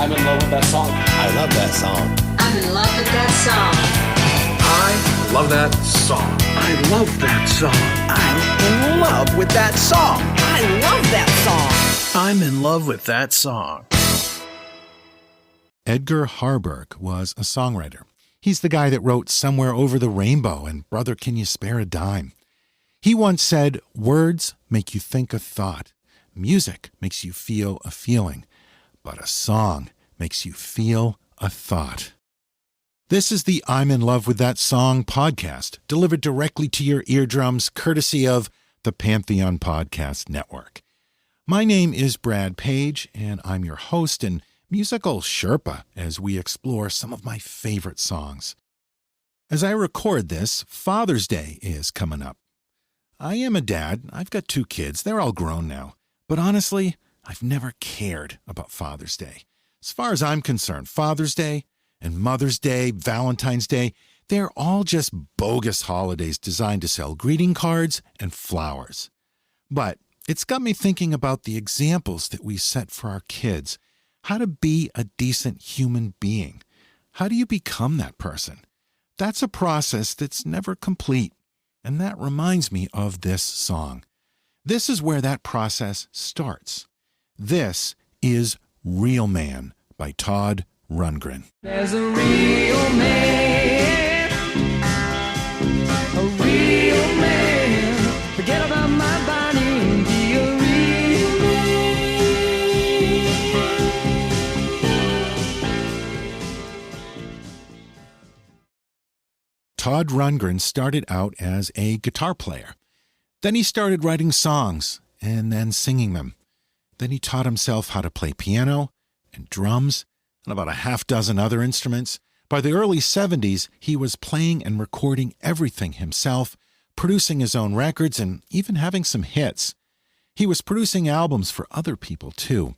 I'm in love with that song. I love that song. I'm in love with that song. I love that song. I love that song. I'm in love with that song. I love that song. I'm in love with that song. Edgar Harburg was a songwriter. He's the guy that wrote Somewhere Over the Rainbow and Brother, Can You Spare a Dime? He once said, words make you think a thought. Music makes you feel a feeling. But a song makes you feel a thought. This is the I'm in Love with That Song podcast, delivered directly to your eardrums, courtesy of the Pantheon Podcast Network. My name is Brad Page, and I'm your host and musical Sherpa as we explore some of my favorite songs. As I record this, Father's Day is coming up. I am a dad. I've got 2 kids. They're all grown now. But honestly, I've never cared about Father's Day. As far as I'm concerned, Father's Day and Mother's Day, Valentine's Day, they're all just bogus holidays designed to sell greeting cards and flowers. But it's got me thinking about the examples that we set for our kids. How to be a decent human being. How do you become that person? That's a process that's never complete. And that reminds me of this song. This is where that process starts. This is Real Man by Todd Rundgren. There's a real man, a real man. Forget about my body and be a real man. Todd Rundgren started out as a guitar player. Then he started writing songs and then singing them. Then he taught himself how to play piano and drums and about a half dozen other instruments. By the early 70s, he was playing and recording everything himself, producing his own records and even having some hits. He was producing albums for other people too.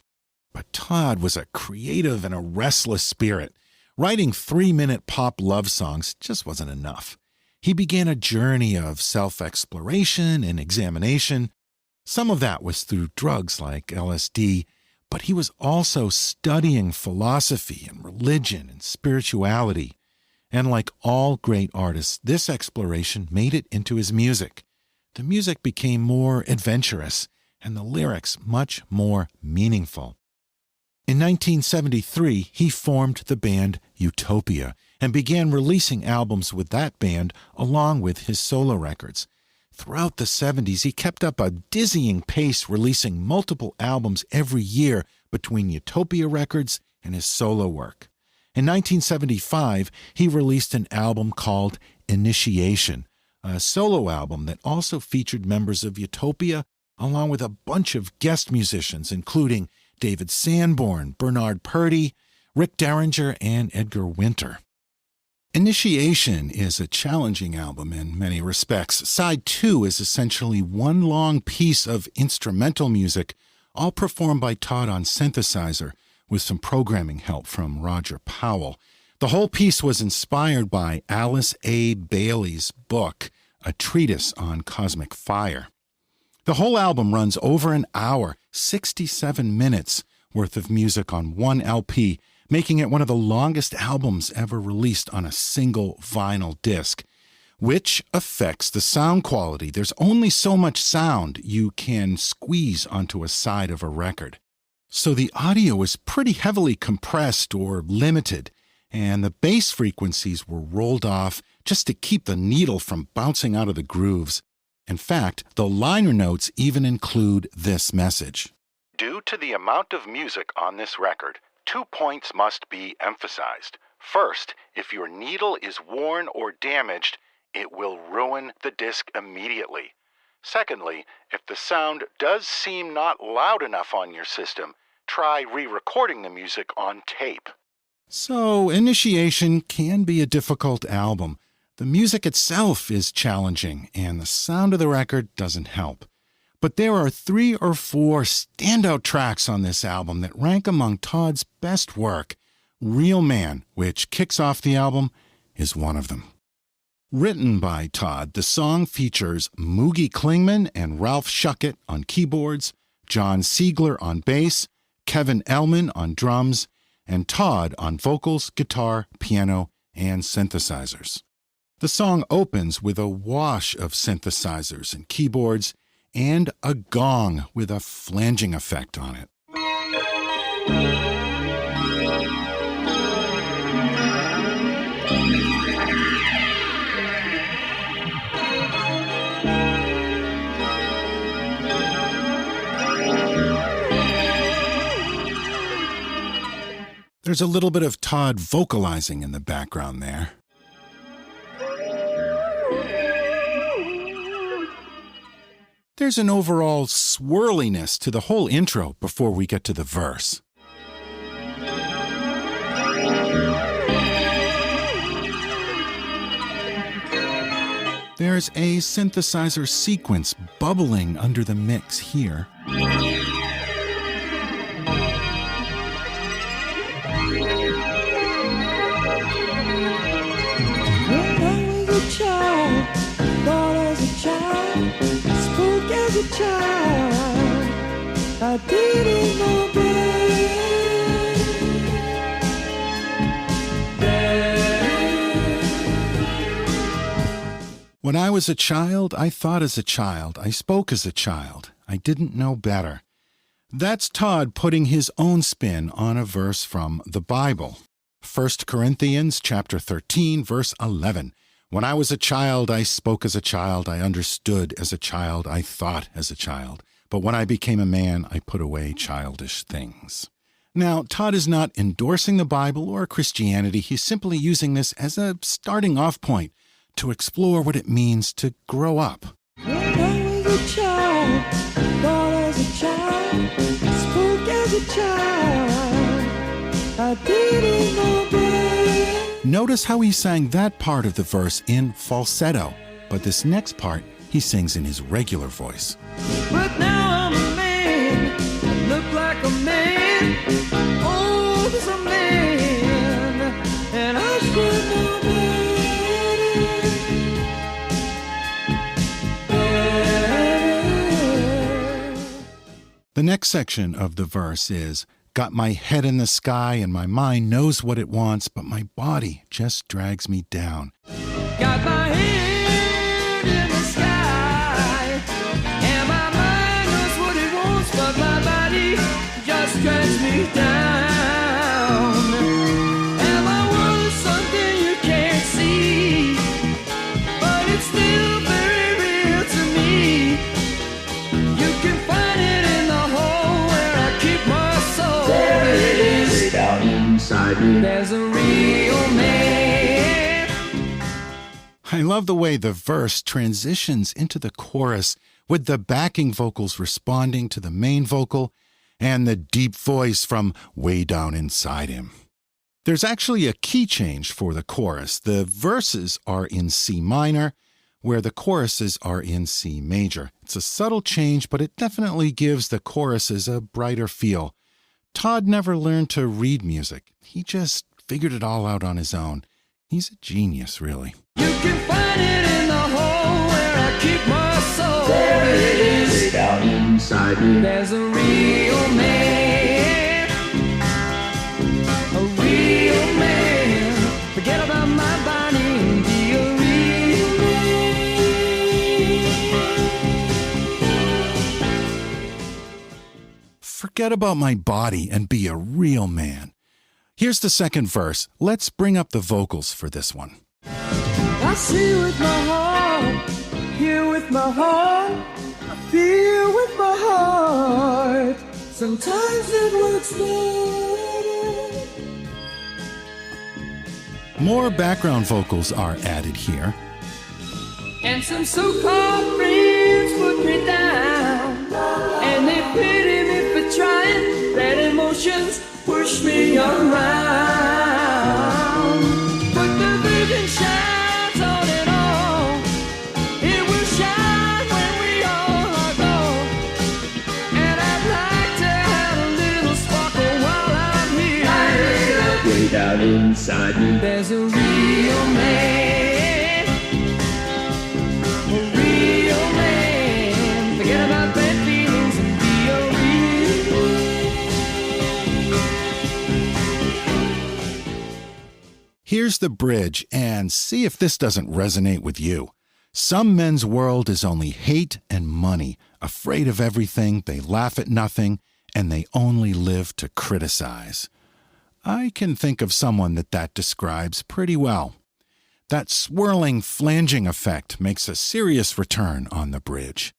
But Todd was a creative and a restless spirit. Writing 3-minute pop love songs just wasn't enough. He began a journey of self-exploration and examination. Some of that was through drugs like LSD, but he was also studying philosophy and religion and spirituality. And like all great artists, this exploration made it into his music. The music became more adventurous and the lyrics much more meaningful. In 1973, he formed the band Utopia and began releasing albums with that band along with his solo records. Throughout the 70s, he kept up a dizzying pace, releasing multiple albums every year between Utopia Records and his solo work. In 1975, he released an album called Initiation, a solo album that also featured members of Utopia, along with a bunch of guest musicians, including David Sanborn, Bernard Purdie, Rick Derringer, and Edgar Winter. Initiation is a challenging album in many respects. Side 2 is essentially one long piece of instrumental music, all performed by Todd on synthesizer, with some programming help from Roger Powell. The whole piece was inspired by Alice A. Bailey's book, A Treatise on Cosmic Fire. The whole album runs over an hour, 67 minutes worth of music on one LP, making it one of the longest albums ever released on a single vinyl disc, which affects the sound quality. There's only so much sound you can squeeze onto a side of a record. So the audio is pretty heavily compressed or limited, and the bass frequencies were rolled off just to keep the needle from bouncing out of the grooves. In fact, the liner notes even include this message. Due to the amount of music on this record, 2 points must be emphasized. First, if your needle is worn or damaged, it will ruin the disc immediately. Secondly, if the sound does seem not loud enough on your system, try re-recording the music on tape. So, Initiation can be a difficult album. The music itself is challenging, and the sound of the record doesn't help. But there are 3 or 4 standout tracks on this album that rank among Todd's best work. Real Man, which kicks off the album, is one of them. Written by Todd, the song features Moogie Klingman and Ralph Schuckett on keyboards, John Siegler on bass, Kevin Ellman on drums, and Todd on vocals, guitar, piano, and synthesizers. The song opens with a wash of synthesizers and keyboards and a gong with a flanging effect on it. There's a little bit of Todd vocalizing in the background there. There's an overall swirliness to the whole intro before we get to the verse. There's a synthesizer sequence bubbling under the mix here. I didn't know When I was a child, I thought as a child. I spoke as a child. I didn't know better. That's Todd putting his own spin on a verse from the Bible. 1 Corinthians chapter 13, verse 11. When I was a child, I spoke as a child. I understood as a child. I thought as a child. But when I became a man, I put away childish things. Now, Todd is not endorsing the Bible or Christianity. He's simply using this as a starting off point to explore what it means to grow up. when I was a child, thought as a child, spoke as a child. I didn't know better. Notice how he sang that part of the verse in falsetto, but this next part he sings in his regular voice. But now I'm a man, look like a man, old as a man, and I should know better. The next section of the verse is, got my head in the sky and my mind knows what it wants, but my body just drags me down. Got my head in the sky, and my mind knows what it wants, but my body just drags me down. Am I worth something you can't see? But it's still very real to me. You can find it in the hole where I keep my soul. There it is, down inside me. There's a real man. I love the way the verse transitions into the chorus with the backing vocals responding to the main vocal and the deep voice from way down inside him. There's actually a key change for the chorus. The verses are in C minor, where the choruses are in C major. It's a subtle change, but it definitely gives the choruses a brighter feel. Todd never learned to read music. He just figured it all out on his own. He's a genius, really. You can find it in the hole where I keep my soul. There it is, down inside me. There's a real man, a real man. Forget about my body and be a real man. Forget about my body and be a real man. Here's the second verse. Let's bring up the vocals for this one. I see with my heart, hear with my heart, I feel with my heart. Sometimes it works better. More background vocals are added here. And some so-called friends put me down, and they pity me for trying. Bad emotions push me around. But the vision shines on and on. It will shine when we all are gone. And I'd like to have a little sparkle while I'm here. Way down inside me, there's a real man. A real man. Forget about bad feelings and be a real man. Here's the bridge, and see if this doesn't resonate with you. Some men's world is only hate and money, afraid of everything, they laugh at nothing, and they only live to criticize. I can think of someone that describes pretty well. That swirling, flanging effect makes a serious return on the bridge.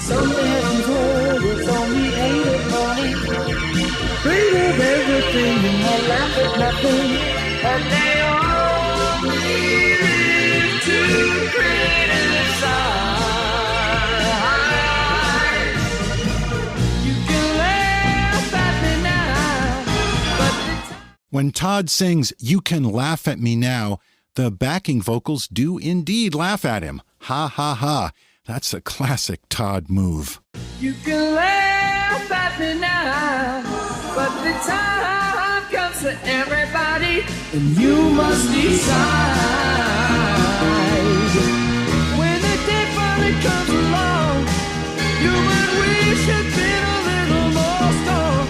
Some men's world is only hate and money, afraid of everything and they laugh at nothing, and they only live to criticize. You can laugh at me now, but When Todd sings "You Can Laugh at Me Now," the backing vocals do indeed laugh at him. Ha ha ha. That's a classic Todd move. you can laugh at me now, but the time comes for everybody, and you must decide. When the day finally comes along, you would wish you'd been a little more strong,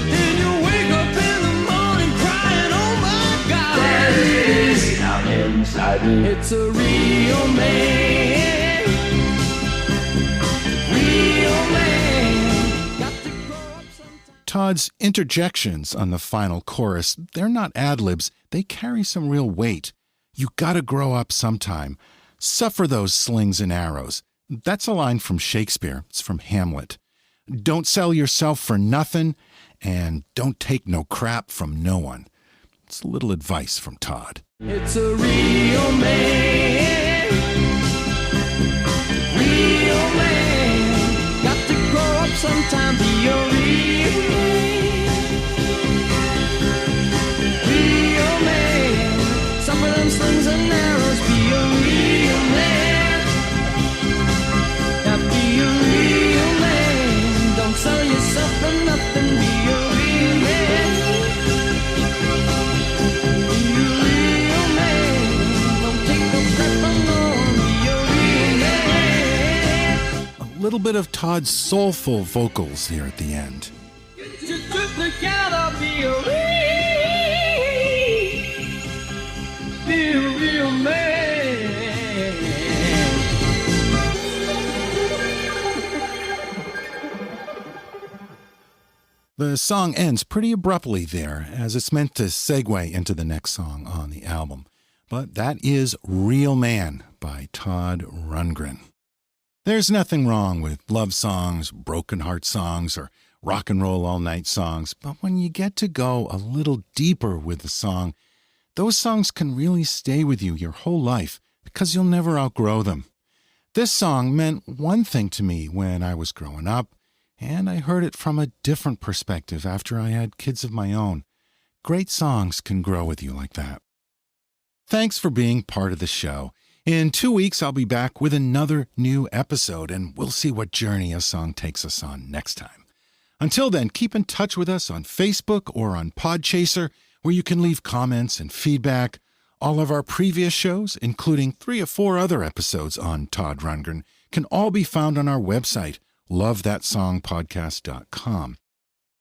and you wake up in the morning crying, oh my God, there it is down inside me. It's a real man. Todd's interjections on the final chorus, they're not ad-libs, they carry some real weight. You gotta grow up sometime. Suffer those slings and arrows. That's a line from Shakespeare. It's from Hamlet. Don't sell yourself for nothing, and don't take no crap from no one. It's a little advice from Todd. It's a real man. Real man. Got to grow up sometime, be a real man. Real man. Some of them slings and arrows, be a real man. Now be a real man. Don't sell yourself for nothing, be a real man. Be a real man. Don't take no crap from no one, be a real man. A little bit of Todd's soulful vocals here at the end. Just together, be a real man. The song ends pretty abruptly there, as it's meant to segue into the next song on the album. But that is Real Man by Todd Rundgren. There's nothing wrong with love songs, broken heart songs, or rock and roll all night songs, but when you get to go a little deeper with the song, those songs can really stay with you your whole life because you'll never outgrow them. This song meant one thing to me when I was growing up, and I heard it from a different perspective after I had kids of my own. Great songs can grow with you like that. Thanks for being part of the show. In 2 weeks, I'll be back with another new episode, and we'll see what journey a song takes us on next time. Until then, keep in touch with us on Facebook or on Podchaser, where you can leave comments and feedback. All of our previous shows, including 3 or 4 other episodes on Todd Rundgren, can all be found on our website, lovethatsongpodcast.com.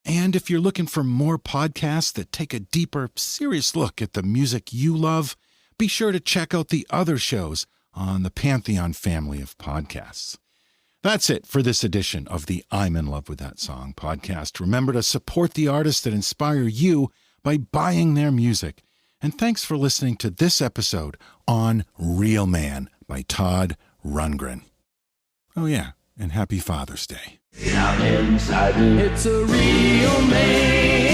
And if you're looking for more podcasts that take a deeper, serious look at the music you love, be sure to check out the other shows on the Pantheon family of podcasts. That's it for this edition of the I'm in Love with That Song podcast. Remember to support the artists that inspire you by buying their music. And thanks for listening to this episode on Real Man by Todd Rundgren. Oh yeah, and happy Father's Day. Down inside me, it's a real man.